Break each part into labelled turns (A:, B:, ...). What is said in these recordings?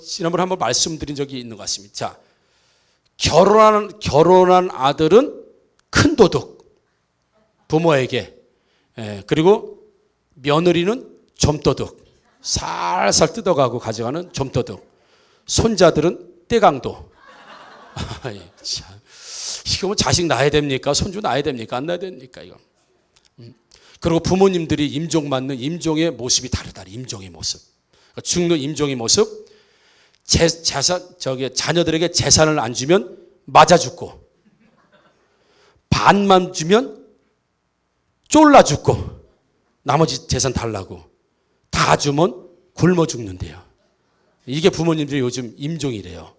A: 지난번에 한번 말씀드린 적이 있는 것 같습니다. 자, 결혼한 아들은 큰 도둑, 부모에게. 그리고 며느리는 점도둑, 살살 뜯어가고 가져가는 점도둑. 손자들은 떼강도. 이거 뭐 자식 낳아야 됩니까? 손주 낳아야 됩니까? 안 낳아야 됩니까? 이거. 그리고 부모님들이 임종 맞는 임종의 모습이 다르다. 임종의 모습. 죽는 임종의 모습. 자녀들에게 재산을 안 주면 맞아 죽고, 반만 주면 쫄라 죽고, 나머지 재산 달라고, 다 주면 굶어 죽는데요. 이게 부모님들이 요즘 임종이래요.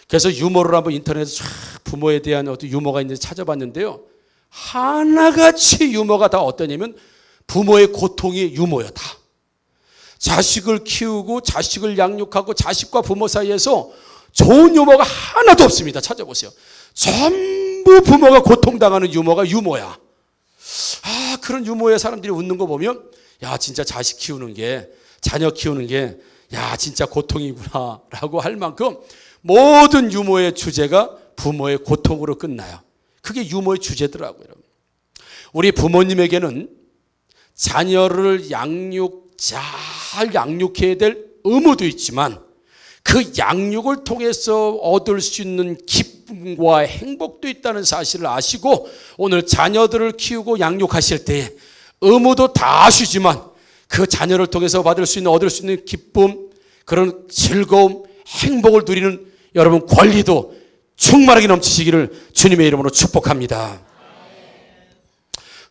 A: 그래서 유머를 한번 인터넷에서 부모에 대한 어떤 유머가 있는지 찾아봤는데요. 하나같이 유머가 다 어떠냐면 부모의 고통이 유머야 다. 자식을 키우고 자식을 양육하고 자식과 부모 사이에서 좋은 유머가 하나도 없습니다. 찾아보세요. 전부 부모가 고통당하는 유머가 유머야. 그런 유머에 사람들이 웃는 거 보면 야 진짜 자식 키우는 게, 자녀 키우는 게 야 진짜 고통이구나 라고 할 만큼 모든 유머의 주제가 부모의 고통으로 끝나요. 그게 유머의 주제더라고요. 우리 부모님에게는 자녀를 잘 양육해야 될 의무도 있지만 그 양육을 통해서 얻을 수 있는 기쁨과 행복도 있다는 사실을 아시고 오늘 자녀들을 키우고 양육하실 때에 의무도 다 아시지만 그 자녀를 통해서 얻을 수 있는 기쁨, 그런 즐거움, 행복을 누리는 여러분 권리도 충만하게 넘치시기를 주님의 이름으로 축복합니다.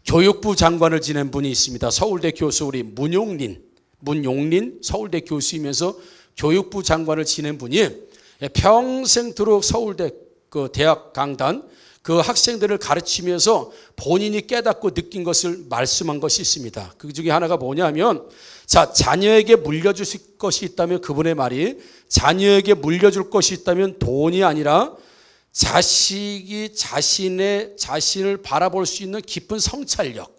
A: 교육부 장관을 지낸 분이 있습니다. 서울대 교수 우리 문용린 서울대 교수이면서 교육부 장관을 지낸 분이 평생토록 서울대 그 대학 강단 그 학생들을 가르치면서 본인이 깨닫고 느낀 것을 말씀한 것이 있습니다. 그 중에 하나가 뭐냐면 자녀에게 물려주실 것이 있다면 그분의 말이 자녀에게 물려줄 것이 있다면 돈이 아니라 자식이 자신을 바라볼 수 있는 깊은 성찰력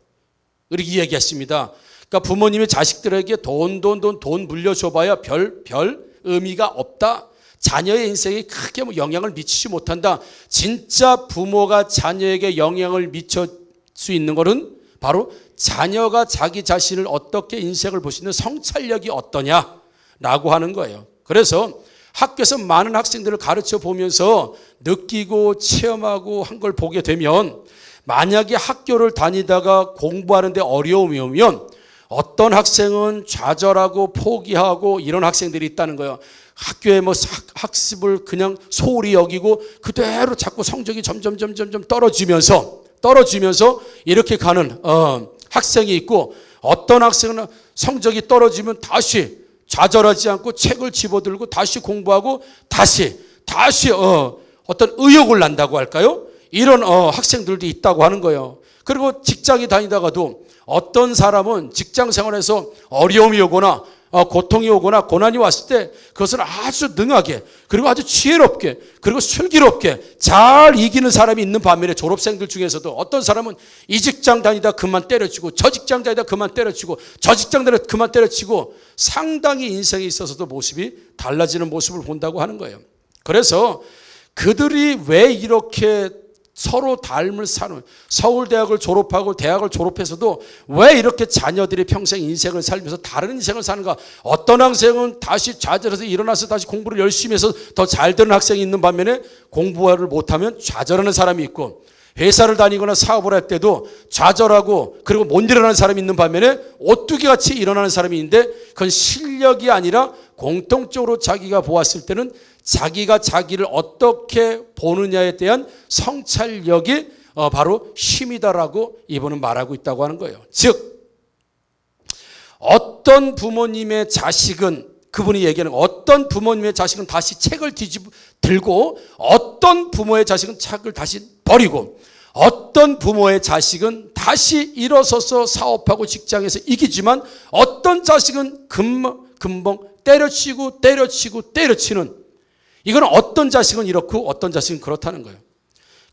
A: 이렇게 이야기했습니다. 그러니까 부모님이 자식들에게 돈 물려줘봐야 별 의미가 없다. 자녀의 인생에 크게 영향을 미치지 못한다. 진짜 부모가 자녀에게 영향을 미칠 수 있는 것은 바로 자녀가 자기 자신을 어떻게 인생을 볼 수 있는 성찰력이 어떠냐라고 하는 거예요. 그래서 학교에서 많은 학생들을 가르쳐 보면서 느끼고 체험하고 한 걸 보게 되면 만약에 학교를 다니다가 공부하는데 어려움이 오면 어떤 학생은 좌절하고 포기하고 이런 학생들이 있다는 거예요. 학교에 학습을 그냥 소홀히 여기고 그대로 자꾸 성적이 점점 떨어지면서 이렇게 가는 학생이 있고 어떤 학생은 성적이 떨어지면 다시 좌절하지 않고 책을 집어들고 다시 공부하고 다시 어떤 의욕을 난다고 할까요? 이런 학생들도 있다고 하는 거예요. 그리고 직장에 다니다가도 어떤 사람은 직장 생활에서 어려움이 오거나 고통이 오거나 고난이 왔을 때 그것을 아주 능하게 그리고 아주 지혜롭게 그리고 슬기롭게 잘 이기는 사람이 있는 반면에 졸업생들 중에서도 어떤 사람은 이 직장 다니다 그만 때려치고 저 직장 다니다 그만 때려치고 저 직장 다니다 그만 때려치고 상당히 인생에 있어서도 모습이 달라지는 모습을 본다고 하는 거예요. 그래서 그들이 왜 이렇게 서로 닮을 사는 서울대학을 졸업하고 대학을 졸업해서도 왜 이렇게 자녀들이 평생 인생을 살면서 다른 인생을 사는가. 어떤 학생은 다시 좌절해서 일어나서 다시 공부를 열심히 해서 더 잘 되는 학생이 있는 반면에 공부를 못하면 좌절하는 사람이 있고 회사를 다니거나 사업을 할 때도 좌절하고 그리고 못 일어나는 사람이 있는 반면에 오뚜기같이 일어나는 사람이 있는데 그건 실력이 아니라 공통적으로 자기가 보았을 때는 자기가 자기를 어떻게 보느냐에 대한 성찰력이 바로 힘이다라고 이분은 말하고 있다고 하는 거예요. 즉 어떤 부모님의 자식은 그분이 얘기하는 어떤 부모님의 자식은 다시 책을 들고 어떤 부모의 자식은 책을 다시 버리고 어떤 부모의 자식은 다시 일어서서 사업하고 직장에서 이기지만 어떤 자식은 금방 때려치는 이건 어떤 자식은 이렇고 어떤 자식은 그렇다는 거예요.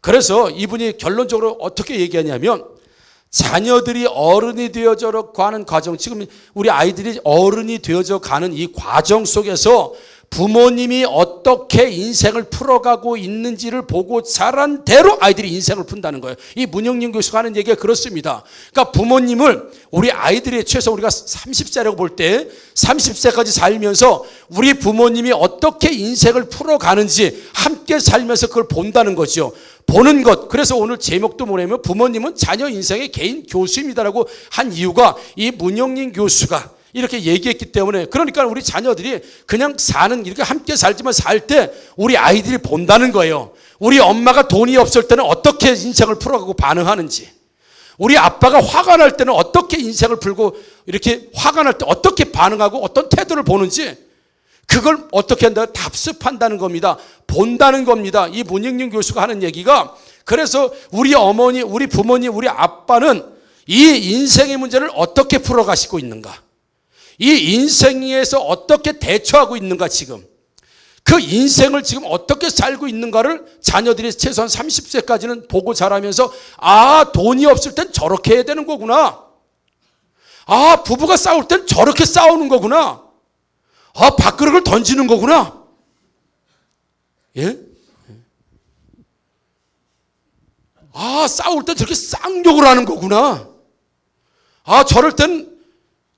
A: 그래서 이분이 결론적으로 어떻게 얘기하냐면 자녀들이 어른이 되어져 가는 과정, 지금 우리 아이들이 어른이 되어져 가는 이 과정 속에서 부모님이 어떻게 인생을 풀어가고 있는지를 보고 자란 대로 아이들이 인생을 푼다는 거예요. 이 문영린 교수가 하는 얘기가 그렇습니다. 그러니까 부모님을 우리 아이들이 최소 우리가 30세라고 볼 때 30세까지 살면서 우리 부모님이 어떻게 인생을 풀어가는지 함께 살면서 그걸 본다는 거죠. 보는 것. 그래서 오늘 제목도 뭐냐면 부모님은 자녀 인생의 개인 교수입니다라고 한 이유가 이 문영린 교수가 이렇게 얘기했기 때문에, 그러니까 우리 자녀들이 그냥 사는, 이렇게 함께 살지만 살 때 우리 아이들이 본다는 거예요. 우리 엄마가 돈이 없을 때는 어떻게 인생을 풀어가고 반응하는지, 우리 아빠가 화가 날 때는 어떻게 인생을 풀고 이렇게 화가 날 때 어떻게 반응하고 어떤 태도를 보는지, 그걸 어떻게 한다? 답습한다는 겁니다. 본다는 겁니다. 이 문영린 교수가 하는 얘기가, 그래서 우리 어머니, 우리 부모님, 우리 아빠는 이 인생의 문제를 어떻게 풀어가시고 있는가, 이 인생에서 어떻게 대처하고 있는가, 지금 그 인생을 지금 어떻게 살고 있는가를 자녀들이 최소한 30세까지는 보고 자라면서, 아, 돈이 없을 땐 저렇게 해야 되는 거구나, 아, 부부가 싸울 땐 저렇게 싸우는 거구나, 아, 밥그릇을 던지는 거구나. 예? 아, 싸울 땐 저렇게 쌍욕을 하는 거구나. 아, 저럴 땐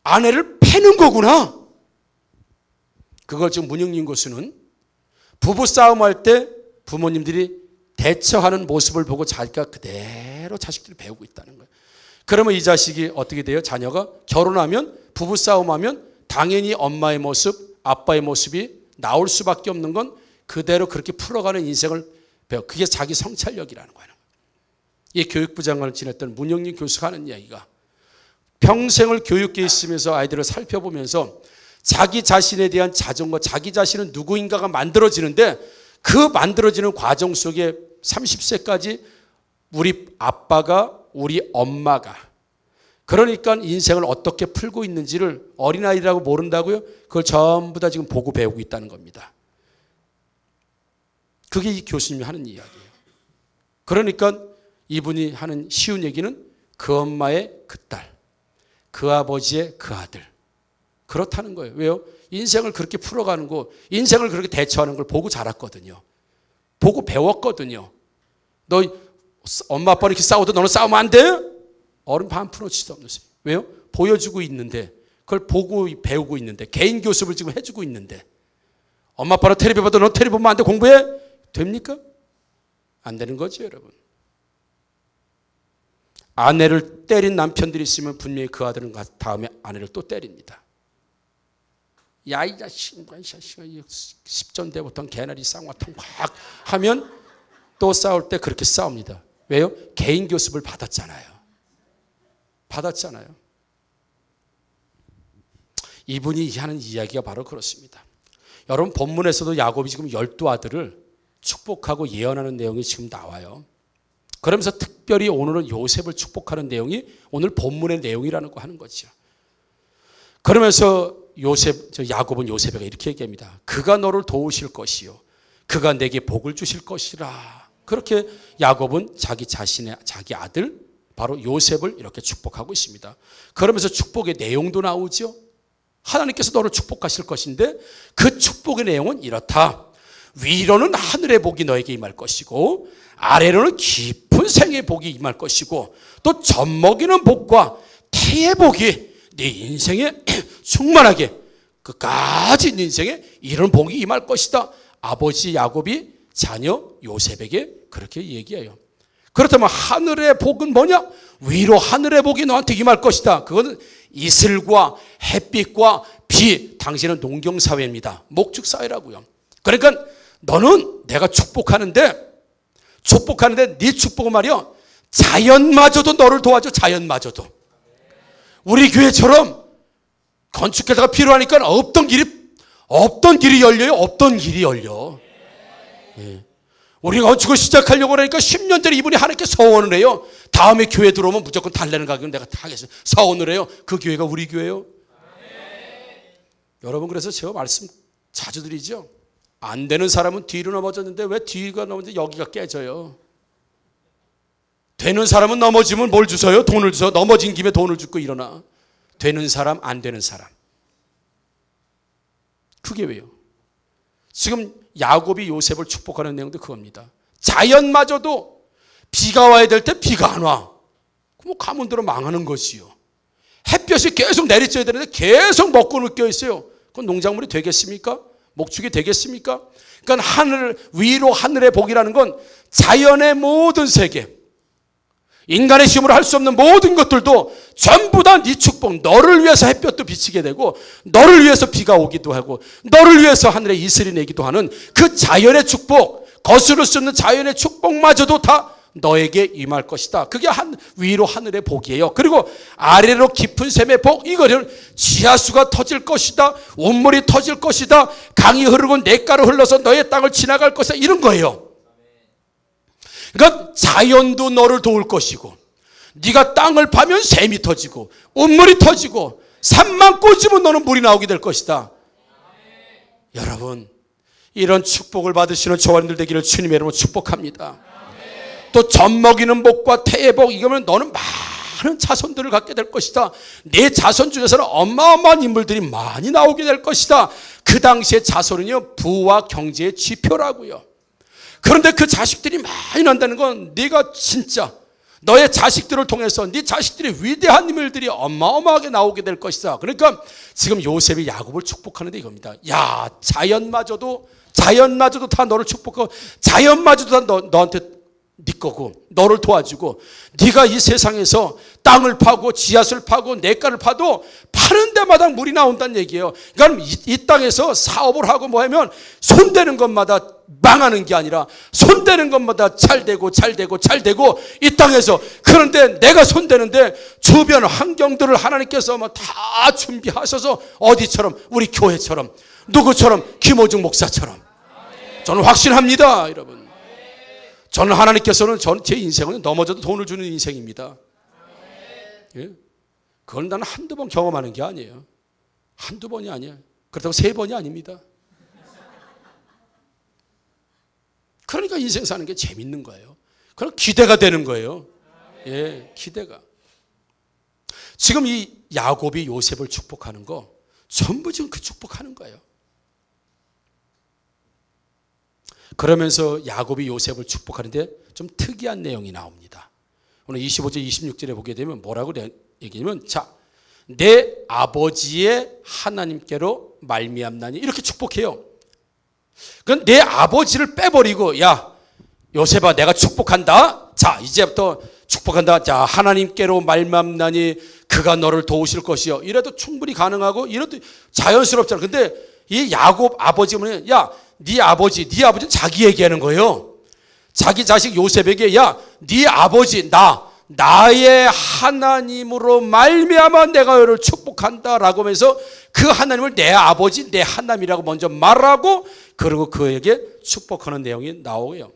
A: 아내를 패는 거구나. 그걸 지금 문영린 교수는 부부 싸움할 때 부모님들이 대처하는 모습을 보고 자기가 그대로 자식들이 배우고 있다는 거예요. 그러면 이 자식이 어떻게 돼요? 자녀가 결혼하면, 부부 싸움하면 당연히 엄마의 모습, 아빠의 모습이 나올 수밖에 없는 건 그대로 그렇게 풀어가는 인생을 배워. 그게 자기 성찰력이라는 거예요. 이 교육부 장관을 지냈던 문영린 교수가 하는 이야기가, 평생을 교육계에 있으면서 아이들을 살펴보면서 자기 자신에 대한 자존과 자기 자신은 누구인가가 만들어지는데, 그 만들어지는 과정 속에 30세까지 우리 아빠가, 우리 엄마가, 그러니까 인생을 어떻게 풀고 있는지를 어린아이라고 모른다고요? 그걸 전부 다 지금 보고 배우고 있다는 겁니다. 그게 이 교수님이 하는 이야기예요. 그러니까 이분이 하는 쉬운 얘기는 그 엄마의 그 딸, 그 아버지의 그 아들, 그렇다는 거예요. 왜요? 인생을 그렇게 풀어가는 거, 인생을 그렇게 대처하는 걸 보고 자랐거든요. 보고 배웠거든요. 너 엄마 아빠 이렇게 싸워도 너는 싸우면 안 돼? 어른 반 풀어지도 없는 소리. 왜요? 보여주고 있는데, 그걸 보고 배우고 있는데, 개인 교습을 지금 해주고 있는데, 엄마 아빠는 텔레비 봐도 너 텔레비 보면 안 돼, 공부해? 됩니까? 안 되는 거죠, 여러분. 아내를 때린 남편들이 있으면 분명히 그 아들은 다음에 아내를 또 때립니다. 야, 이 자식아, 10전대부터 개나리 쌍화통 확 하면 또 싸울 때 그렇게 싸웁니다. 왜요? 개인 교습을 받았잖아요. 이분이 하는 이야기가 바로 그렇습니다. 여러분, 본문에서도 야곱이 지금 12아들을 축복하고 예언하는 내용이 지금 나와요. 그러면서 특별히 오늘은 요셉을 축복하는 내용이 오늘 본문의 내용이라는 거 하는 거죠. 그러면서 야곱은 요셉에게 이렇게 얘기합니다. 그가 너를 도우실 것이요, 그가 내게 복을 주실 것이라. 그렇게 야곱은 자기 자신의 자기 아들 바로 요셉을 이렇게 축복하고 있습니다. 그러면서 축복의 내용도 나오죠. 하나님께서 너를 축복하실 것인데 그 축복의 내용은 이렇다. 위로는 하늘의 복이 너에게 임할 것이고 아래로는 깊은 생의 복이 임할 것이고 또 젖먹이는 복과 태의 복이 네 인생에 충만하게 끝까지 네 인생에 이런 복이 임할 것이다. 아버지 야곱이 자녀 요셉에게 그렇게 얘기해요. 그렇다면 하늘의 복은 뭐냐? 위로 하늘의 복이 너한테 임할 것이다. 그것은 이슬과 햇빛과 비. 당신은 농경사회입니다. 목축사회라고요. 그러니까 너는 내가 축복하는데 네 축복은 말이야, 자연마저도 너를 도와줘. 자연마저도. 우리 교회처럼 건축회사가 필요하니까 없던 길이 열려요. 없던 길이 열려. 예. 우리가 건축을 시작하려고 하니까 10년 전에 이분이 하나님께 서원을 해요. 다음에 교회 들어오면 무조건 달래는 가격은 내가 다 하겠어요. 서원을 해요. 그 교회가 우리 교회예요. 여러분, 그래서 제가 말씀 자주 드리죠. 안 되는 사람은 뒤로 넘어졌는데 왜 뒤가 넘어졌는데 여기가 깨져요? 되는 사람은 넘어지면 뭘 주세요? 돈을 주세요. 넘어진 김에 돈을 주고 일어나. 되는 사람, 안 되는 사람. 그게 왜요? 지금 야곱이 요셉을 축복하는 내용도 그겁니다. 자연마저도 비가 와야 될 때 비가 안 와. 그럼 가문대로 망하는 것이요. 햇볕이 계속 내리쬐야 되는데 계속 먹고 느껴 있어요. 그건 농작물이 되겠습니까? 목축이 되겠습니까? 그러니까 하늘 위로 하늘의 복이라는 건 자연의 모든 세계, 인간의 힘으로 할 수 없는 모든 것들도 전부 다 네 축복, 너를 위해서 햇볕도 비치게 되고 너를 위해서 비가 오기도 하고 너를 위해서 하늘에 이슬이 내기도 하는 그 자연의 축복, 거스를 수 없는 자연의 축복마저도 다 너에게 임할 것이다. 그게 위로 하늘의 복이에요. 그리고 아래로 깊은 샘의 복, 이거는 지하수가 터질 것이다, 온물이 터질 것이다, 강이 흐르고 냇가로 흘러서 너의 땅을 지나갈 것이다, 이런 거예요. 그러니까 자연도 너를 도울 것이고, 네가 땅을 파면 샘이 터지고 온물이 터지고 산만 꽂으면 너는 물이 나오게 될 것이다. 여러분, 이런 축복을 받으시는 저와님들 되기를 주님의 이름으로 축복합니다. 또 젖먹이는 복과 태의 복, 이거면 너는 많은 자손들을 갖게 될 것이다. 내 자손 중에서는 어마어마한 인물들이 많이 나오게 될 것이다. 그 당시의 자손은요, 부와 경제의 지표라고요. 그런데 그 자식들이 많이 난다는 건 네가 진짜 너의 자식들을 통해서 네 자식들이 위대한 인물들이 어마어마하게 나오게 될 것이다. 그러니까 지금 요셉이 야곱을 축복하는데 이겁니다. 야, 자연마저도 다 너를 축복하고 자연마저도 다 너한테 네 거고 너를 도와주고, 네가 이 세상에서 땅을 파고 지하수를 파고 냇가를 파도 파는 데마다 물이 나온다는 얘기예요. 그러니까 이 땅에서 사업을 하고 뭐 하면 손대는 것마다 망하는 게 아니라 손대는 것마다 잘되고 이 땅에서. 그런데 내가 손대는데 주변 환경들을 하나님께서 다 준비하셔서 어디처럼, 우리 교회처럼, 누구처럼, 김호중 목사처럼. 저는 확신합니다, 여러분. 저는 하나님께서는 제 인생은 넘어져도 돈을 주는 인생입니다. 예? 그건 나는 한두 번 경험하는 게 아니에요. 한두 번이 아니에요. 그렇다고 3번이 아닙니다. 그러니까 인생 사는 게 재밌는 거예요. 그럼 기대가 되는 거예요. 예, 기대가. 지금 이 야곱이 요셉을 축복하는 거 전부 지금 그 축복하는 거예요. 그러면서 야곱이 요셉을 축복하는데 좀 특이한 내용이 나옵니다. 오늘 25절 26절에 보게 되면 뭐라고 얘기하냐면, 자, 내 아버지의 하나님께로 말미암나니, 이렇게 축복해요. 그건 내 아버지를 빼버리고, 야 요셉아, 내가 축복한다. 자, 이제부터 축복한다. 자, 하나님께로 말미암나니 그가 너를 도우실 것이요. 이래도 충분히 가능하고 이래도 자연스럽잖아. 근데 이 야곱 아버지는, 야, 네 아버지는 자기 얘기하는 거예요. 자기 자식 요셉에게, 야, 네 아버지 나의 하나님으로 말미암아 내가 너를 축복한다라고 하면서 그 하나님을 내 아버지, 내 하나님이라고 먼저 말하고, 그리고 그에게 축복하는 내용이 나오고요.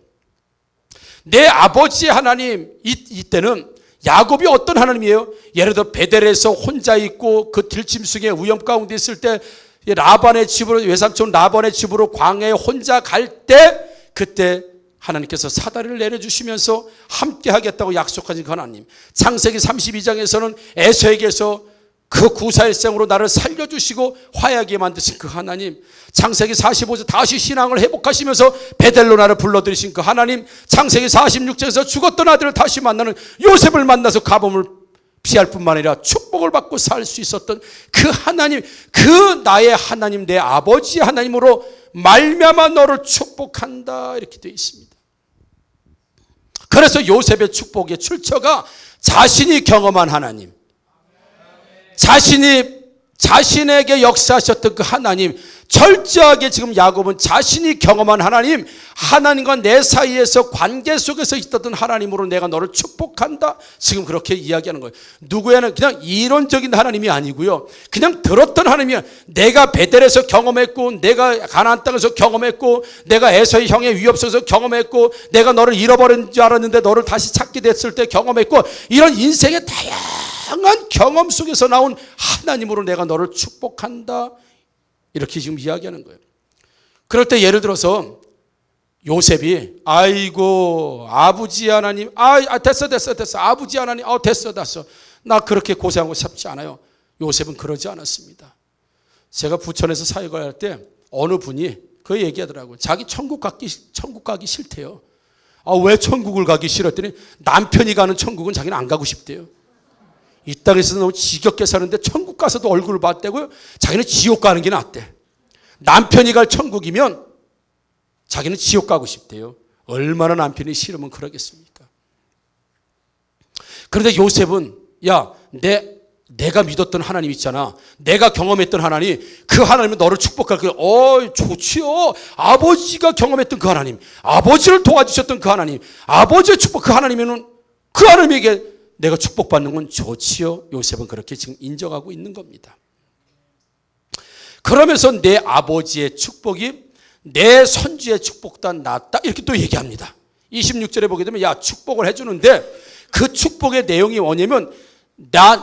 A: 내 아버지의 하나님, 이때는 야곱이 어떤 하나님이에요? 예를 들어 베델에서 혼자 있고 그 들짐승의 위험 가운데 있을 때 라반의 집으로, 외삼촌 라반의 집으로 광야에 혼자 갈 때, 그때 하나님께서 사다리를 내려주시면서 함께 하겠다고 약속하신 그 하나님. 창세기 32장에서는 에서에게서 그 구사일생으로 나를 살려주시고 화해하게 만드신 그 하나님. 창세기 45장 다시 신앙을 회복하시면서 베델로 나를 불러들이신 그 하나님. 창세기 46장에서 죽었던 아들을 다시 만나는 요셉을 만나서 가뭄을 피할 뿐만 아니라 축복을 받고 살 수 있었던 그 하나님, 그 나의 하나님, 내 아버지의 하나님으로 말미암아 너를 축복한다, 이렇게 되어 있습니다. 그래서 요셉의 축복의 출처가 자신이 경험한 하나님, 자신에게 역사하셨던 그 하나님, 철저하게 지금 야곱은 자신이 경험한 하나님, 하나님과 내 사이에서 관계 속에서 있었던 하나님으로 내가 너를 축복한다, 지금 그렇게 이야기하는 거예요. 누구에는 그냥 이론적인 하나님이 아니고요, 그냥 들었던 하나님이야. 내가 베델에서 경험했고, 내가 가나안 땅에서 경험했고, 내가 에서의 형의 위협 속에서 경험했고, 내가 너를 잃어버린 줄 알았는데 너를 다시 찾게 됐을 때 경험했고, 이런 인생의 다양한 경험 속에서 나온 하나님으로 내가 너를 축복한다, 이렇게 지금 이야기하는 거예요. 그럴 때 예를 들어서 요셉이 아이고 아버지 하나님 됐어 아버지 하나님 됐어 나 그렇게 고생하고 싶지 않아요. 요셉은 그러지 않았습니다. 제가 부천에서 사역을 할 때 어느 분이 그 얘기하더라고요. 자기 천국 가기 싫대요. 왜 천국을 가기 싫었더니 남편이 가는 천국은 자기는 안 가고 싶대요. 이 땅에서 너무 지겹게 사는데 천국 가서도 얼굴을 봤대고요. 자기는 지옥 가는 게 낫대. 남편이 갈 천국이면 자기는 지옥 가고 싶대요. 얼마나 남편이 싫으면 그러겠습니까? 그런데 요셉은 내가 믿었던 하나님 있잖아. 내가 경험했던 하나님, 그 하나님은 너를 축복할 거야. 좋지요. 아버지가 경험했던 그 하나님, 아버지를 도와주셨던 그 하나님, 아버지의 축복 그 하나님이면 그 하나님에게 내가 축복받는 건 좋지요. 요셉은 그렇게 지금 인정하고 있는 겁니다. 그러면서 내 아버지의 축복이 내 선지의 축복보다 낫다 이렇게 또 얘기합니다. 26절에 보게 되면 축복을 해주는데 그 축복의 내용이 뭐냐면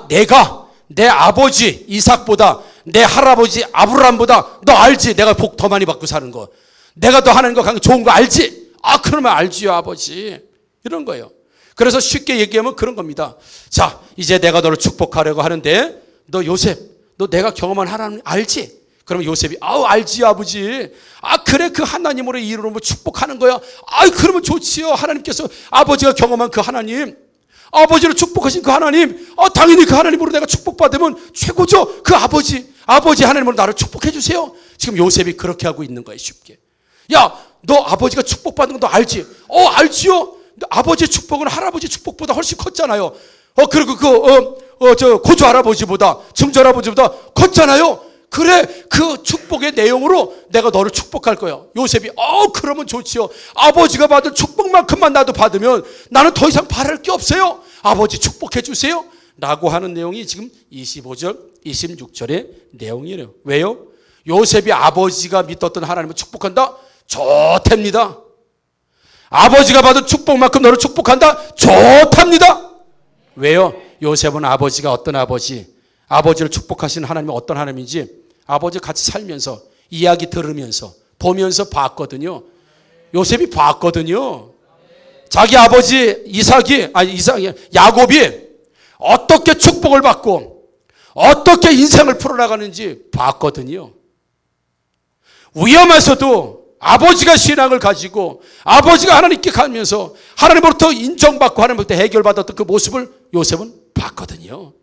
A: 내가 내 아버지 이삭보다 내 할아버지 아브라함보다 너 알지? 내가 복 더 많이 받고 사는 거. 내가 더 하나님과 관계 좋은 거 알지? 그러면 알지요 아버지. 이런 거예요. 그래서 쉽게 얘기하면 그런 겁니다. 자, 이제 내가 너를 축복하려고 하는데 너 요셉, 너 내가 경험한 하나님 알지? 그러면 요셉이 알지요 아버지. 그래 그 하나님으로 이름으로 축복하는 거야. 그러면 좋지요. 하나님께서 아버지가 경험한 그 하나님, 아버지를 축복하신 그 하나님, 당연히 그 하나님으로 내가 축복받으면 최고죠. 그 아버지 하나님으로 나를 축복해 주세요. 지금 요셉이 그렇게 하고 있는 거예요. 쉽게. 너 아버지가 축복받는 거 너 알지? 알지요. 아버지의 축복은 할아버지 축복보다 훨씬 컸잖아요. 그리고 저 고조 할아버지보다 증조 할아버지보다 컸잖아요. 그래 그 축복의 내용으로 내가 너를 축복할 거야. 요셉이 그러면 좋지요. 아버지가 받은 축복만큼만 나도 받으면 나는 더 이상 바랄 게 없어요. 아버지 축복해 주세요 라고 하는 내용이 지금 25절 26절의 내용이에요. 왜요? 요셉이 아버지가 믿었던 하나님을 축복한다? 좋답니다. 아버지가 받은 축복만큼 너를 축복한다? 좋답니다. 왜요? 요셉은 아버지가 어떤 아버지를 축복하시는 하나님이 어떤 하나님인지 아버지 같이 살면서 이야기 들으면서 보면서 봤거든요. 요셉이 봤거든요. 자기 아버지 야곱이 어떻게 축복을 받고 어떻게 인생을 풀어나가는지 봤거든요. 위험해서도 아버지가 신앙을 가지고 아버지가 하나님께 가면서 하나님으로부터 인정받고 하나님으로부터 해결받았던 그 모습을 요셉은 봤거든요.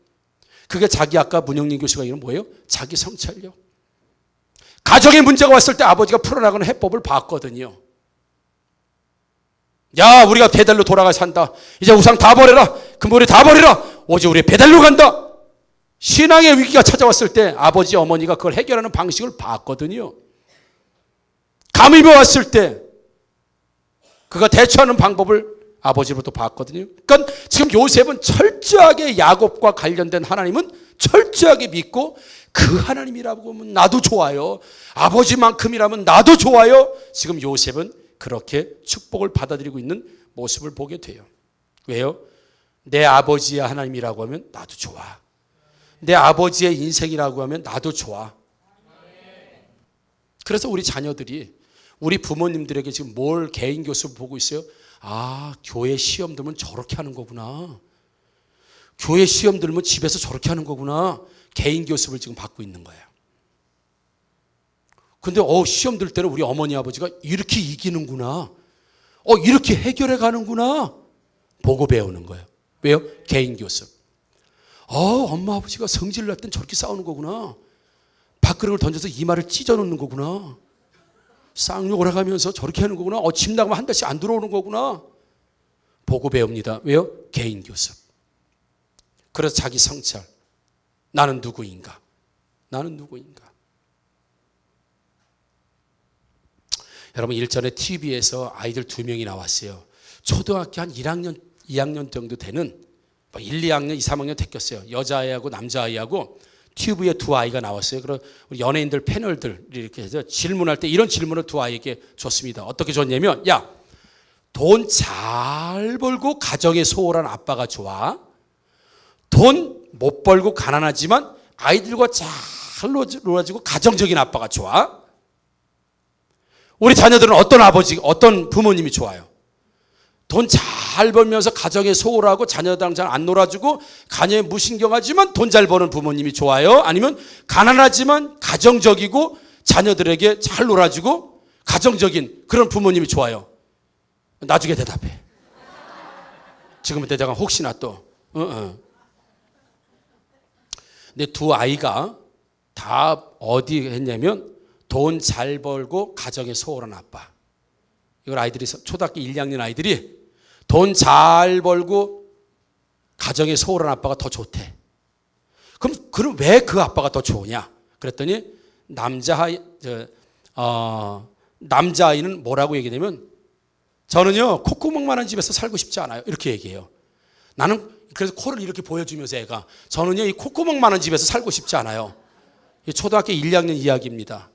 A: 그게 자기 아까 문영린 교수가 이런 뭐예요? 자기 성찰력. 가정에 문제가 왔을 때 아버지가 풀어나가는 해법을 봤거든요. 우리가 베델로 돌아가 산다. 이제 우상 다 버려라. 금고리 다 버려라. 오직 우리 베델로 간다. 신앙의 위기가 찾아왔을 때 아버지 어머니가 그걸 해결하는 방식을 봤거든요. 감염이 왔을 때 그가 대처하는 방법을 아버지로부터 봤거든요. 그러니까 지금 요셉은 철저하게 야곱과 관련된 하나님은 철저하게 믿고 그 하나님이라고 하면 나도 좋아요. 아버지만큼이라면 나도 좋아요. 지금 요셉은 그렇게 축복을 받아들이고 있는 모습을 보게 돼요. 왜요? 내 아버지의 하나님이라고 하면 나도 좋아. 내 아버지의 인생이라고 하면 나도 좋아. 그래서 우리 자녀들이 우리 부모님들에게 지금 뭘 개인 교습 보고 있어요? 교회 시험 들면 저렇게 하는 거구나. 교회 시험 들면 집에서 저렇게 하는 거구나. 개인 교습을 지금 받고 있는 거예요. 근데 시험 들 때는 우리 어머니 아버지가 이렇게 이기는구나. 이렇게 해결해 가는구나. 보고 배우는 거예요. 왜요? 개인 교습. 엄마 아버지가 성질을 낼 땐 저렇게 싸우는 거구나. 밥그릇을 던져서 이마를 찢어 놓는 거구나. 쌍욕을 해가면서 저렇게 하는 거구나. 집 나가면 한 달씩 안 들어오는 거구나. 보고 배웁니다. 왜요? 개인 교습. 그래서 자기 성찰. 나는 누구인가? 나는 누구인가? 여러분 일전에 TV에서 아이들 2명이 나왔어요. 초등학교 한 1학년, 2학년 정도 되는 1, 2학년, 2, 3학년 됐겠어요. 여자아이하고 남자아이하고 튜브에 2아이가 나왔어요. 그럼 우리 연예인들 패널들 이렇게 해서 질문할 때 이런 질문을 2아이에게 줬습니다. 어떻게 줬냐면 돈 잘 벌고 가정에 소홀한 아빠가 좋아? 돈 못 벌고 가난하지만 아이들과 잘 놀아주고 가정적인 아빠가 좋아? 우리 자녀들은 어떤 아버지, 어떤 부모님이 좋아요? 돈 잘 벌면서 가정에 소홀하고 자녀들랑 잘 안 놀아주고 가정에 무신경하지만 돈 잘 버는 부모님이 좋아요? 아니면 가난하지만 가정적이고 자녀들에게 잘 놀아주고 가정적인 그런 부모님이 좋아요? 나중에 대답해. 지금부터 내가 혹시나 또 근데 두 아이가 다 어디 했냐면 돈 잘 벌고 가정에 소홀한 아빠. 이걸 아이들이 초등학교 1, 2학년 아이들이 돈 잘 벌고 가정에 소홀한 아빠가 더 좋대. 그럼 왜 그 아빠가 더 좋으냐? 그랬더니 남자아이는 뭐라고 얘기냐면 저는요 콧구멍만한 집에서 살고 싶지 않아요. 이렇게 얘기해요. 나는 그래서 코를 이렇게 보여주면서 애가 저는요 이 콧구멍만한 집에서 살고 싶지 않아요. 이 초등학교 1, 2학년 이야기입니다.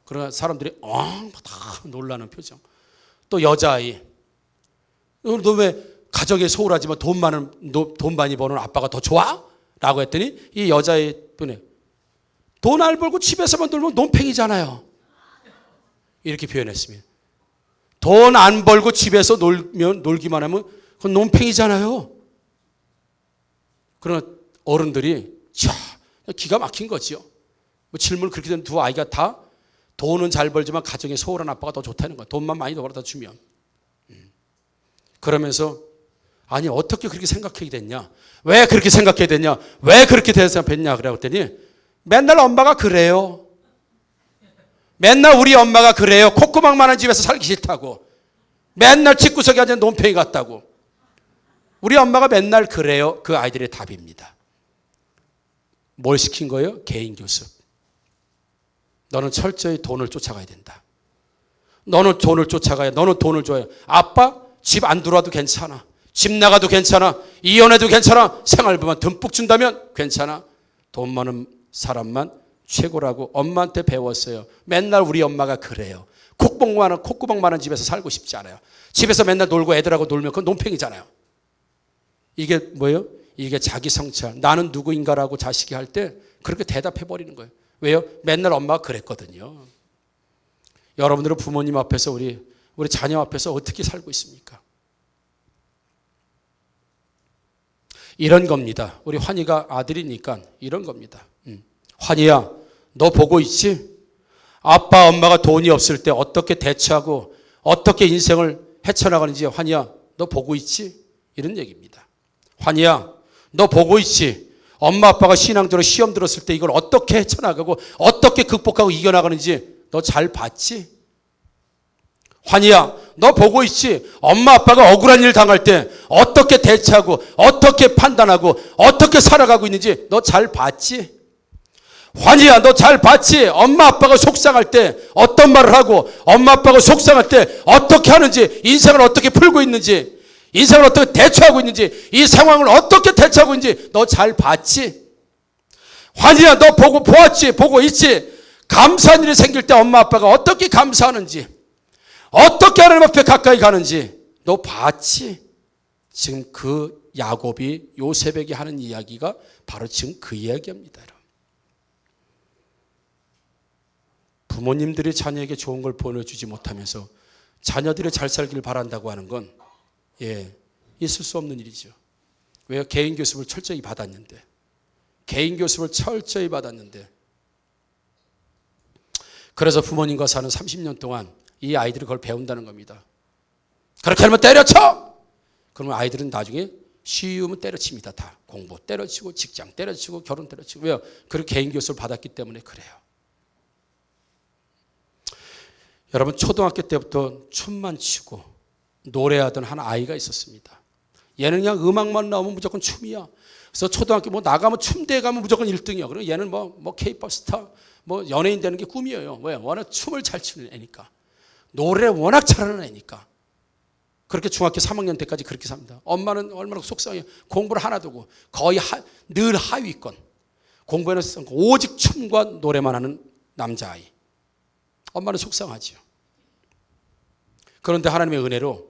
A: 그러나 사람들이 다 놀라는 표정. 또 여자아이 너 왜 가정에 소홀하지만 돈 많이 버는 아빠가 더 좋아? 라고 했더니 이 여자아이 분이 돈 안 벌고 집에서만 놀면 논팽이잖아요. 이렇게 표현했습니다. 돈 안 벌고 집에서 놀기만 하면 그건 논팽이잖아요. 그러나 어른들이 기가 막힌 거지요. 질문을 그렇게 된 두 아이가 다 돈은 잘 벌지만 가정에 소홀한 아빠가 더 좋다는 거야. 돈만 많이 벌어다 주면. 그러면서 아니 어떻게 그렇게 생각하게 됐냐? 왜 그렇게 생각하게 됐냐? 왜 그렇게 대답했냐? 그랬더니 맨날 엄마가 그래요. 맨날 우리 엄마가 그래요. 콧구멍만한 집에서 살기 싫다고. 맨날 집구석에 앉아 논팽이 같다고. 우리 엄마가 맨날 그래요. 그 아이들의 답입니다. 뭘 시킨 거예요? 개인 교습. 너는 철저히 돈을 쫓아가야 된다. 너는 돈을 쫓아가야. 너는 돈을 줘야. 아빠 집 안 들어와도 괜찮아. 집 나가도 괜찮아. 이혼해도 괜찮아. 생활비만 듬뿍 준다면 괜찮아. 돈 많은 사람만 최고라고 엄마한테 배웠어요. 맨날 우리 엄마가 그래요. 콧구멍 많은 집에서 살고 싶지 않아요. 집에서 맨날 놀고 애들하고 놀면 그건 논팽이잖아요. 이게 뭐예요? 이게 자기 성찰. 나는 누구인가라고 자식이 할 때 그렇게 대답해 버리는 거예요. 왜요? 맨날 엄마가 그랬거든요. 여러분들은 부모님 앞에서 우리 자녀 앞에서 어떻게 살고 있습니까? 이런 겁니다. 우리 환희가 아들이니까 이런 겁니다. 환희야, 너 보고 있지? 아빠 엄마가 돈이 없을 때 어떻게 대처하고 어떻게 인생을 헤쳐나가는지 환희야, 너 보고 있지? 이런 얘기입니다. 환희야, 너 보고 있지? 엄마 아빠가 신앙적으로 시험 들었을 때 이걸 어떻게 헤쳐나가고 어떻게 극복하고 이겨나가는지 너 잘 봤지? 환희야, 너 보고 있지? 엄마 아빠가 억울한 일 당할 때 어떻게 대처하고 어떻게 판단하고 어떻게 살아가고 있는지 너 잘 봤지? 환희야, 너 잘 봤지? 엄마 아빠가 속상할 때 어떤 말을 하고 엄마 아빠가 속상할 때 어떻게 하는지, 인생을 어떻게 풀고 있는지, 인생을 어떻게 대처하고 있는지, 이 상황을 어떻게 대처하고 있는지 너 잘 봤지? 환희야, 너 보았지? 보고 있지? 감사한 일이 생길 때 엄마 아빠가 어떻게 감사하는지, 어떻게 하나님 앞에 가까이 가는지 너 봤지? 지금 그 야곱이 요셉에게 하는 이야기가 바로 지금 그 이야기입니다. 부모님들이 자녀에게 좋은 걸 보내주지 못하면서 자녀들이 잘 살기를 바란다고 하는 건 있을 수 없는 일이죠. 왜요? 개인 교습을 철저히 받았는데. 그래서 부모님과 사는 30년 동안 이 아이들이 그걸 배운다는 겁니다. 그렇게 하면 때려쳐! 그러면 아이들은 나중에 쉬우면 때려칩니다. 다 공부 때려치고 직장 때려치고 결혼 때려치고. 왜요? 그렇게 개인 교습을 받았기 때문에 그래요. 여러분, 초등학교 때부터 춤만 추고 노래하던 한 아이가 있었습니다. 얘는 그냥 음악만 나오면 무조건 춤이야. 그래서 초등학교 나가면 춤대회 가면 무조건 1등이야. 그리고 얘는 K-pop 스타, 연예인 되는 게 꿈이에요. 왜? 워낙 춤을 잘 추는 애니까. 노래 워낙 잘하는 애니까. 그렇게 중학교 3학년 때까지 그렇게 삽니다. 엄마는 얼마나 속상해요. 공부를 하나도 하고 거의 늘 하위권. 공부에는 오직 춤과 노래만 하는 남자아이. 엄마는 속상하지요. 그런데 하나님의 은혜로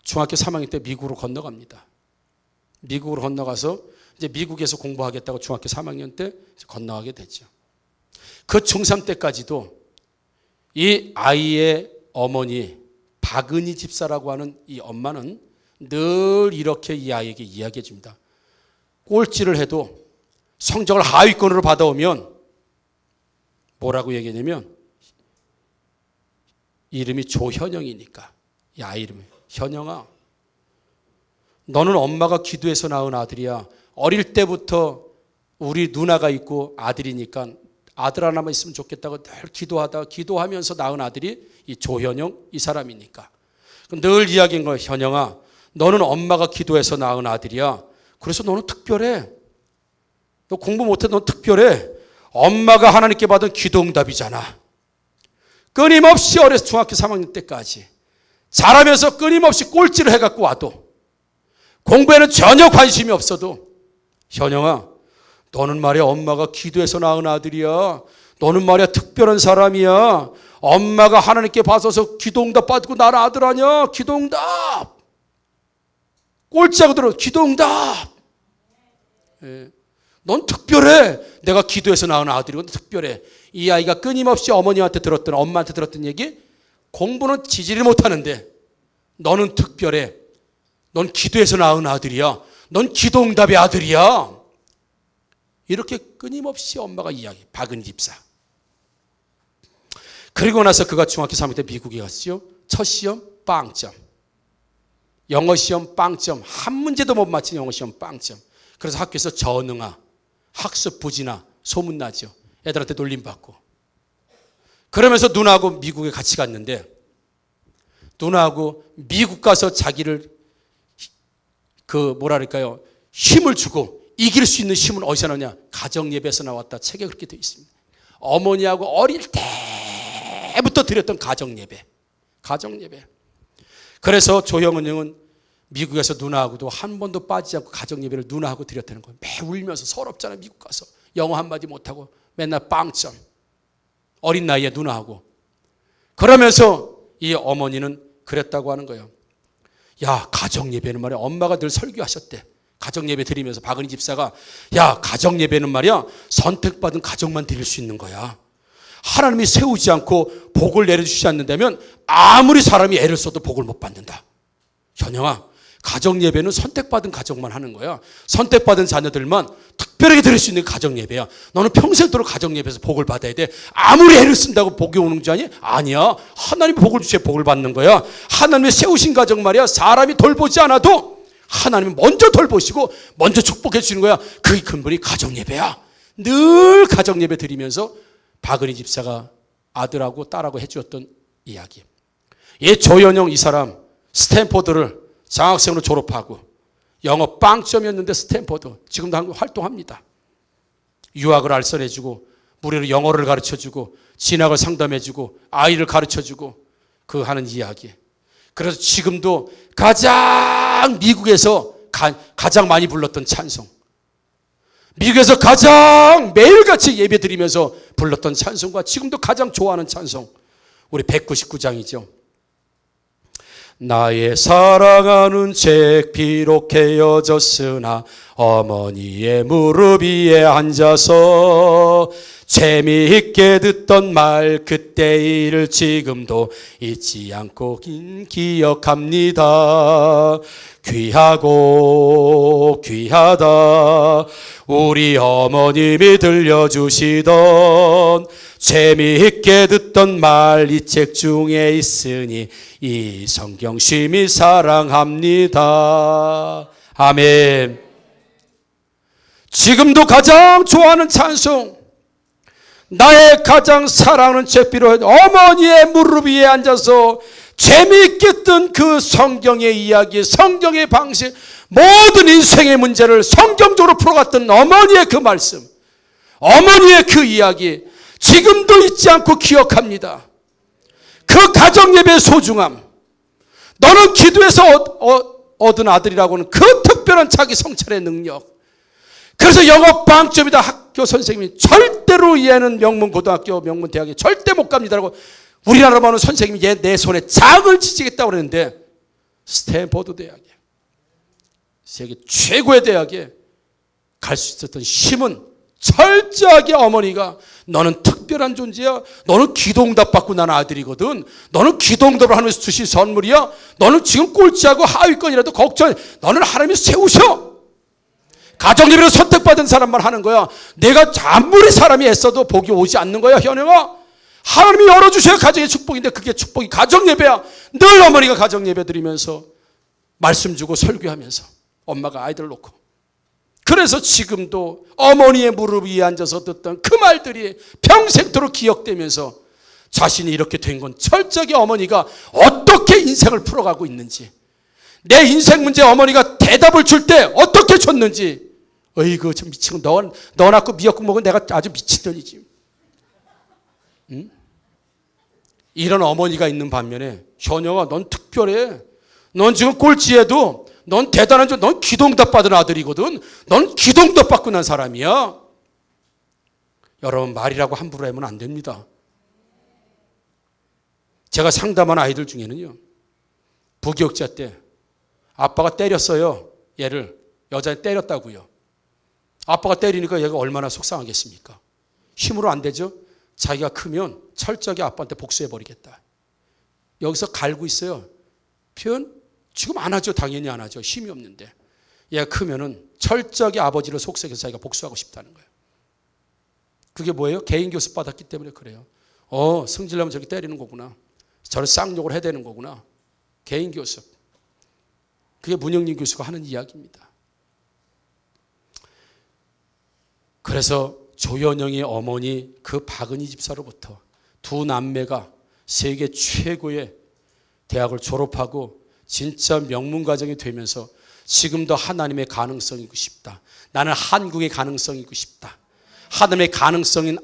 A: 중학교 3학년 때 미국으로 건너갑니다. 미국으로 건너가서 이제 미국에서 공부하겠다고 중학교 3학년 때 건너가게 됐죠. 그 중3 때까지도 이 아이의 어머니 박은희 집사라고 하는 이 엄마는 늘 이렇게 이 아이에게 이야기해 줍니다. 꼴찌를 해도 성적을 하위권으로 받아오면 뭐라고 얘기하냐면, 이름이 조현영이니까 이 아이 이름이, 현영아, 너는 엄마가 기도해서 낳은 아들이야. 어릴 때부터 우리 누나가 있고 아들이니까 아들 하나만 있으면 좋겠다고 늘 기도하면서 낳은 아들이 이 조현영 이 사람이니까 늘 이야기한 거예요. 현영아, 너는 엄마가 기도해서 낳은 아들이야. 그래서 너는 특별해. 너 공부 못해. 넌 특별해. 엄마가 하나님께 받은 기도 응답이잖아. 끊임없이 어려서 중학교 3학년 때까지 자라면서 끊임없이 꼴찌를 해갖고 와도 공부에는 전혀 관심이 없어도, 현영아, 너는 말이야 엄마가 기도해서 낳은 아들이야. 너는 말이야 특별한 사람이야. 엄마가 하나님께 받아서 기도응답 받고 나는 아들 아니야. 기도응답. 꼴찌하고 들어. 기도응답. 예. 넌 특별해. 내가 기도해서 낳은 아들이고 특별해. 이 아이가 끊임없이 어머니한테 들었던, 엄마한테 들었던 얘기, 공부는 지지를 못하는데 너는 특별해. 넌 기도해서 낳은 아들이야. 넌 기도응답의 아들이야. 이렇게 끊임없이 엄마가 이야기. 박은희 집사. 그리고 나서 그가 중학교 3학년 때 미국에 갔죠. 첫 시험 빵점. 영어 시험 빵점. 한 문제도 못 맞힌 영어 시험 빵점. 그래서 학교에서 전응아, 학습 부진아 소문나죠. 애들한테 놀림받고. 그러면서 누나하고 미국에 같이 갔는데, 누나하고 미국 가서 자기를 힘을 주고 이길 수 있는 힘은 어디서 나오냐? 가정예배에서 나왔다. 책에 그렇게 되어 있습니다. 어머니하고 어릴 때부터 드렸던 가정예배. 그래서 조형은 형은 미국에서 누나하고도 한 번도 빠지지 않고 가정예배를 누나하고 드렸다는 거예요. 매 울면서. 서럽잖아. 미국 가서 영어 한마디 못하고 맨날 빵점. 어린 나이에 누나하고. 그러면서 이 어머니는 그랬다고 하는 거예요. 야, 가정예배는 말이야, 엄마가 늘 설교하셨대. 가정예배 드리면서 박은희 집사가, 야, 가정예배는 말이야 선택받은 가정만 드릴 수 있는 거야. 하나님이 세우지 않고 복을 내려주시지 않는다면 아무리 사람이 애를 써도 복을 못 받는다. 현영아, 가정예배는 선택받은 가정만 하는 거야. 선택받은 자녀들만 특별하게 드릴 수 있는 가정예배야. 너는 평생도록 가정예배에서 복을 받아야 돼. 아무리 애를 쓴다고 복이 오는 줄 아니? 아니야. 하나님이 복을 주셔야 복을 받는 거야. 하나님이 세우신 가정 말이야, 사람이 돌보지 않아도 하나님이 먼저 돌보시고 먼저 축복해 주시는 거야. 그게 근본이 가정예배야. 늘 가정예배 드리면서 박은희 집사가 아들하고 딸하고 해주었던 이야기. 이 조현영 이 사람 스탠포드를 장학생으로 졸업하고 영어 빵점이었는데 스탠포드 지금도 한국 활동합니다. 유학을 알선해주고 무료로 영어를 가르쳐주고 진학을 상담해주고 아이를 가르쳐주고 그 하는 이야기. 그래서 지금도 가장 미국에서 가장 많이 불렀던 찬송, 미국에서 가장 매일같이 예배드리면서 불렀던 찬송과 지금도 가장 좋아하는 찬송, 우리 199장이죠. 나의 사랑하는 책 비록 헤어졌으나 어머니의 무릎 위에 앉아서 재미있게 듣던 말 그때 일을 지금도 잊지 않고 기억합니다. 귀하고 귀하다 우리 어머님이 들려주시던 재미있게 듣던 말 이 책 중에 있으니 이 성경 심히 사랑합니다. 아멘. 지금도 가장 좋아하는 찬송, 나의 가장 사랑하는 책비로 어머니의 무릎 위에 앉아서 재미있게 듣던 그 성경의 이야기, 성경의 방식, 모든 인생의 문제를 성경적으로 풀어갔던 어머니의 그 말씀, 어머니의 그 이야기 지금도 잊지 않고 기억합니다. 그 가정예배의 소중함, 너는 기도해서 얻은 아들이라고는 그 특별한 자기 성찰의 능력. 그래서 영어 빵점이다. 학교 선생님이 절대로 얘는 명문고등학교 명문대학에 절대 못 갑니다라고 우리나라로 보는 선생님이 얘 내 손에 장을 지지겠다고 그랬는데 스탠포드 대학에, 세계 최고의 대학에 갈 수 있었던 힘은 철저하게 어머니가 너는 특별한 존재야. 너는 기도응답 받고 난 아들이거든. 너는 기도응답을 하면서 주신 선물이야. 너는 지금 꼴찌하고 하위권이라도 걱정해. 너는 하나님이 세우셔. 가정예배로 선택받은 사람만 하는 거야. 내가 아무리 사람이 애써도 복이 오지 않는 거야. 현영아, 하나님이 열어주셔야 가정의 축복인데 그게 축복이 가정예배야. 늘 어머니가 가정예배 드리면서 말씀 주고 설교하면서 엄마가 아이들 놓고, 그래서 지금도 어머니의 무릎 위에 앉아서 듣던 그 말들이 평생토록 기억되면서 자신이 이렇게 된 건 철저하게 어머니가 어떻게 인생을 풀어가고 있는지, 내 인생 문제 어머니가 대답을 줄 때 어떻게 줬는지. 어이구, 좀 미친 거. 너 낳고 미역국 먹은 내가 아주 미친년이지. 응? 이런 어머니가 있는 반면에 현영아, 넌 특별해. 넌 지금 꼴찌해도 넌 대단한 줄, 넌 기도응답 받은 아들이거든. 넌 기도응답 받고 난 사람이야. 여러분, 말이라고 함부로 하면 안 됩니다. 제가 상담한 아이들 중에는요, 부기역자 때 아빠가 때렸어요. 얘를, 여자를 때렸다고요. 아빠가 때리니까 얘가 얼마나 속상하겠습니까? 힘으로 안 되죠. 자기가 크면 철저하게 아빠한테 복수해버리겠다. 여기서 갈고 있어요. 표현? 지금 안 하죠. 당연히 안 하죠. 힘이 없는데. 얘가 크면은 철저하게 아버지를 속삭여서 자기가 복수하고 싶다는 거예요. 그게 뭐예요? 개인 교습 받았기 때문에 그래요. 승질나면 저렇게 때리는 거구나. 저를 쌍욕을 해야 되는 거구나. 개인 교습. 그게 문영린 교수가 하는 이야기입니다. 그래서 조현영의 어머니 그 박은희 집사로부터 두 남매가 세계 최고의 대학을 졸업하고 진짜 명문가정이 되면서 지금도 하나님의 가능성이고 싶다. 나는 한국의 가능성이고 싶다. 하나님의 가능성인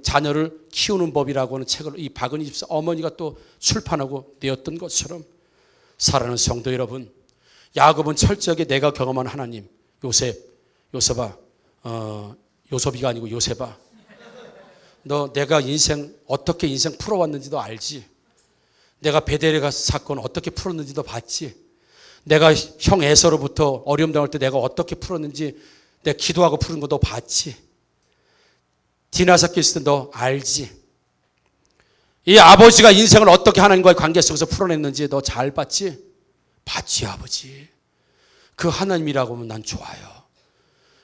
A: 자녀를 키우는 법이라고 하는 책을 이 박은희 집사 어머니가 또 출판하고 내었던 것처럼, 사랑하는 성도 여러분, 야곱은 철저하게 내가 경험한 하나님, 요셉아, 요섭이가 아니고 요셉아, 너 내가 어떻게 인생 풀어왔는지도 알지? 내가 베델의 사건 어떻게 풀었는지도 봤지? 내가 형 에서로부터 어려움 당할 때 내가 어떻게 풀었는지 내가 기도하고 푸는 것도 봤지? 디나사키 있을 때 너 알지? 이 아버지가 인생을 어떻게 하나님과의 관계 속에서 풀어냈는지 너 잘 봤지? 봤지, 아버지. 그 하나님이라고 하면 난 좋아요.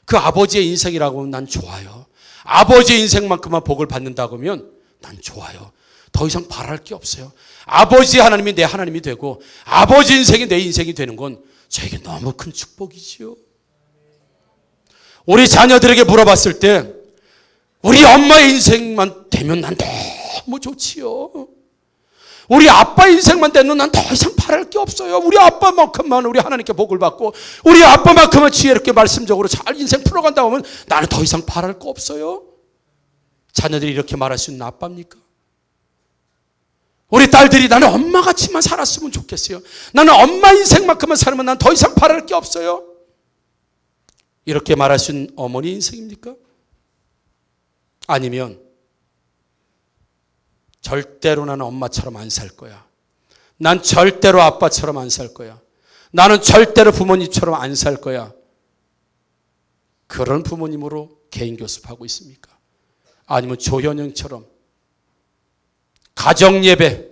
A: 그 아버지의 인생이라고 하면 난 좋아요. 아버지의 인생만큼만 복을 받는다고 하면 난 좋아요. 더 이상 바랄 게 없어요. 아버지 하나님이 내 하나님이 되고 아버지 인생이 내 인생이 되는 건 저에게 너무 큰 축복이지요. 우리 자녀들에게 물어봤을 때 우리 엄마의 인생만 되면 난 너무 좋지요. 우리 아빠 인생만 되면 난 더 이상 바랄 게 없어요. 우리 아빠만큼만 우리 하나님께 복을 받고 우리 아빠만큼만 지혜롭게 말씀적으로 잘 인생 풀어간다고 하면 나는 더 이상 바랄 거 없어요. 자녀들이 이렇게 말할 수 있는 아빠입니까? 우리 딸들이 나는 엄마같이만 살았으면 좋겠어요. 나는 엄마 인생만큼만 살면 난 더 이상 바랄 게 없어요. 이렇게 말할 수 있는 어머니 인생입니까? 아니면 절대로 나는 엄마처럼 안 살 거야. 난 절대로 아빠처럼 안 살 거야. 나는 절대로 부모님처럼 안 살 거야. 그런 부모님으로 개인 교습하고 있습니까? 아니면 조현영처럼 가정예배,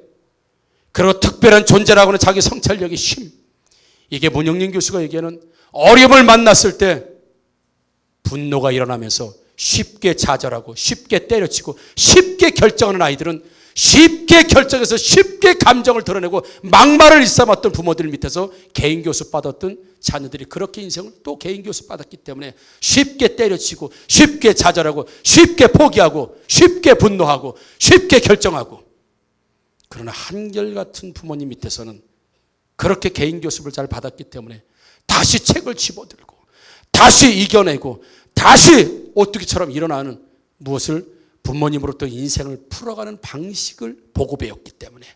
A: 그리고 특별한 존재라고 하는 자기 성찰력의 쉼, 이게 문영린 교수가 얘기하는 어려움을 만났을 때 분노가 일어나면서 쉽게 좌절하고 쉽게 때려치고 쉽게 결정하는 아이들은 쉽게 결정해서 쉽게 감정을 드러내고 막말을 일삼았던 부모들 밑에서 개인 교습 받았던 자녀들이 그렇게 인생을 또 개인 교습 받았기 때문에 쉽게 때려치고 쉽게 좌절하고 쉽게 포기하고 쉽게 분노하고 쉽게 결정하고, 그러나 한결같은 부모님 밑에서는 그렇게 개인 교습을 잘 받았기 때문에 다시 책을 집어들고 다시 이겨내고 다시 오뚜기처럼 일어나는 무엇을 부모님으로부터 인생을 풀어가는 방식을 보고 배웠기 때문에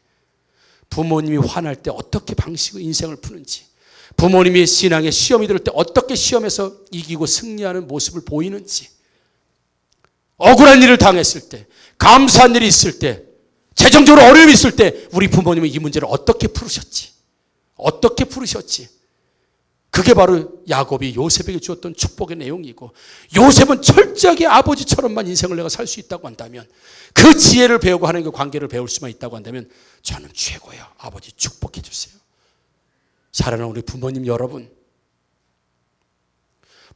A: 부모님이 화날 때 어떻게 방식으로 인생을 푸는지, 부모님이 신앙의 시험이 들 때 어떻게 시험에서 이기고 승리하는 모습을 보이는지, 억울한 일을 당했을 때, 감사한 일이 있을 때, 재정적으로 어려움이 있을 때 우리 부모님은 이 문제를 어떻게 풀으셨지? 그게 바로 야곱이 요셉에게 주었던 축복의 내용이고, 요셉은 철저하게 아버지처럼만 인생을 내가 살 수 있다고 한다면, 그 지혜를 배우고 하나님과 관계를 배울 수만 있다고 한다면 저는 최고예요. 아버지 축복해 주세요. 사랑하는 우리 부모님 여러분,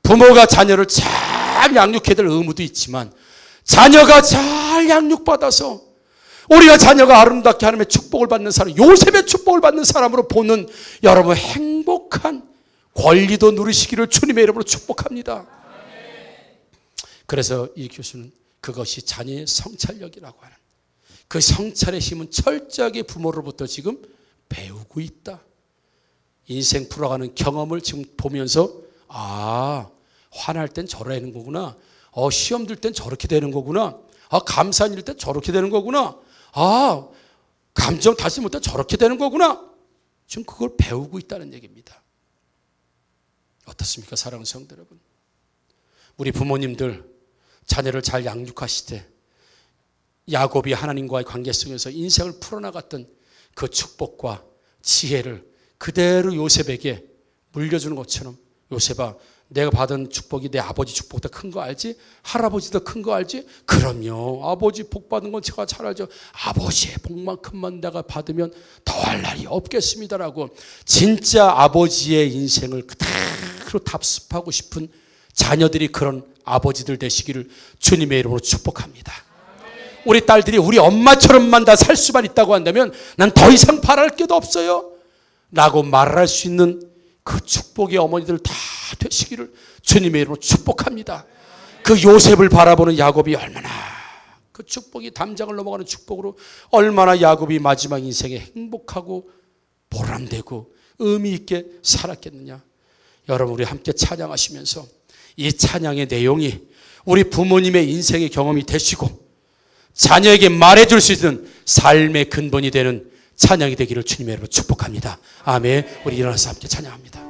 A: 부모가 자녀를 잘 양육해야 될 의무도 있지만 자녀가 잘 양육받아서 우리가 자녀가 아름답게 하나님의 축복을 받는 사람, 요셉의 축복을 받는 사람으로 보는 여러분 행복한 권리도 누리시기를 주님의 이름으로 축복합니다. 그래서 이 교수는 그것이 자녀의 성찰력이라고 하는, 그 성찰의 힘은 철저하게 부모로부터 지금 배우고 있다. 인생 풀어가는 경험을 지금 보면서 화날 땐 저러는 거구나, 시험 들 땐 저렇게 되는 거구나, 감사한 일 땐 저렇게 되는 거구나, 감정 다시 못해 저렇게 되는 거구나. 지금 그걸 배우고 있다는 얘기입니다. 어떻습니까, 사랑하는 성도 여러분? 우리 부모님들 자녀를 잘 양육하시되 야곱이 하나님과의 관계 속에서 인생을 풀어나갔던 그 축복과 지혜를 그대로 요셉에게 물려주는 것처럼, 요셉아, 내가 받은 축복이 내 아버지 축복보다 큰 거 알지? 할아버지도 큰 거 알지? 그럼요, 아버지 복 받은 건 제가 잘 알죠. 아버지의 복만큼만 내가 받으면 더할 날이 없겠습니다라고 진짜 아버지의 인생을 그대로 답습하고 싶은 자녀들이 그런 아버지들 되시기를 주님의 이름으로 축복합니다. 우리 딸들이 우리 엄마처럼만 다 살 수만 있다고 한다면 난 더 이상 바랄 게도 없어요 라고 말할 수 있는 그 축복의 어머니들 다 되시기를 주님의 이름으로 축복합니다. 그 요셉을 바라보는 야곱이 얼마나 그 축복이 담장을 넘어가는 축복으로 얼마나 야곱이 마지막 인생에 행복하고 보람되고 의미 있게 살았겠느냐. 여러분, 우리 함께 찬양하시면서 이 찬양의 내용이 우리 부모님의 인생의 경험이 되시고 자녀에게 말해줄 수 있는 삶의 근본이 되는 찬양이 되기를 주님의 이름으로 축복합니다. 아멘. 우리 일어나서 함께 찬양합니다.